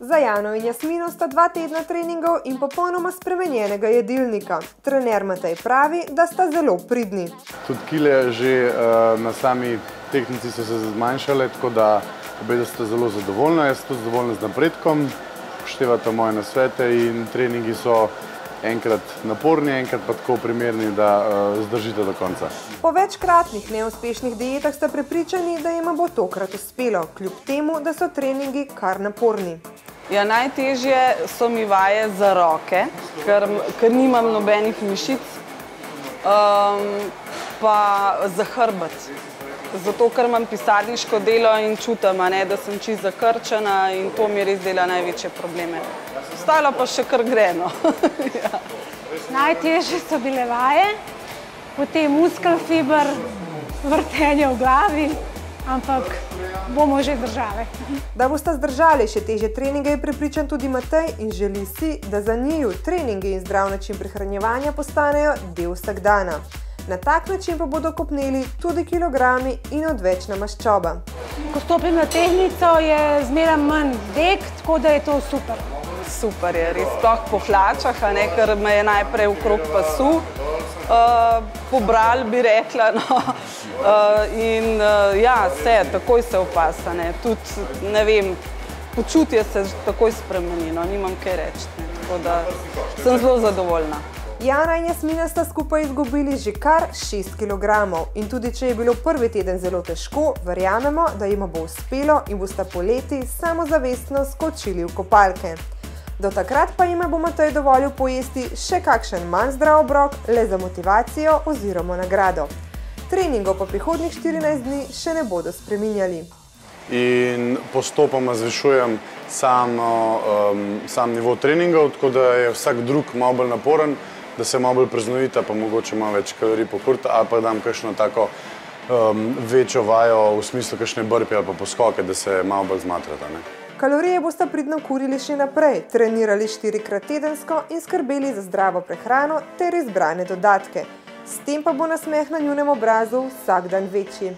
Za Jano in Jasmino sta 2 tedna treningov in popolnoma spremenjenega jedilnika. Trener Matej pravi, da sta zelo pridni. Tudi kile že na sami tehtnici so se zmanjšale, tako da obe sta zelo zadovoljna. Jaz sem tudi zadovoljna z napredkom, upoštevata moje nasvete in treningi so enkrat naporni, enkrat pa tako primerni, da zdržite do konca. Po večkratnih neuspešnih dietah sta prepričani, da jima bo tokrat uspelo, kljub temu, da so treningi kar naporni. Ja, najtežje so mi vaje za roke, ker nimam nobenih mišic, pa za hrbet. Zato, ker imam pisarniško delo in čutim, da sem čisto zakrčena in to mi res dela največje probleme. Ostalo pa še kar gre, no. Ja. Najtežje so bile vaje, potem muskelfiber, vrtenje v glavi, ampak bomo že zdržali. Da boste zdržali še težje treninge, je prepričan tudi Matej in želi si, da za njiju treningi in zdrav način prehranjevanja postanejo del vsakdana. Na tak način pa bodo kopneli tudi kilogrami in odvečna maščoba. Ko stopim na tehtnico, je zmeraj manj dek, tako da je to super. Super je, res sploh po hlačah, ker me je najprej okrog pasu pobral, bi rekla, no. In ja, takoj se opasa, tudi, ne vem, počutje se takoj spremeni, no, nimam kaj reči, tako da sem zelo zadovoljna. Jana in Jasmina sta skupaj izgubili že kar 6 kilogramov in tudi če je bilo prvi teden zelo težko, verjamemo, da jima bo uspelo in bosta poleti samozavestno skočili v kopalke. Do takrat pa jima bo Matej dovolil pojesti še kakšen manj zdrav obrok, le za motivacijo oziroma nagrado. Treningov pa prihodnjih 14 dni še ne bodo spreminjali. In postopoma zvišujem sam nivo treningov, tako da je vsak drug malo bolj naporen, da se malo bolj preznojita, pa mogoče malo več kalorij pokurta, ali pa dam kakšno tako večjo vajo v smislu kakšne burpe ali pa poskoke, da se malo bolj zmatrata. Kalorije boste pridno kurili še naprej, trenirali 4-krat tedensko in skrbeli za zdravo prehrano ter izbrane dodatke. S tem pa bo nasmeh na njunem obrazu vsak dan večji.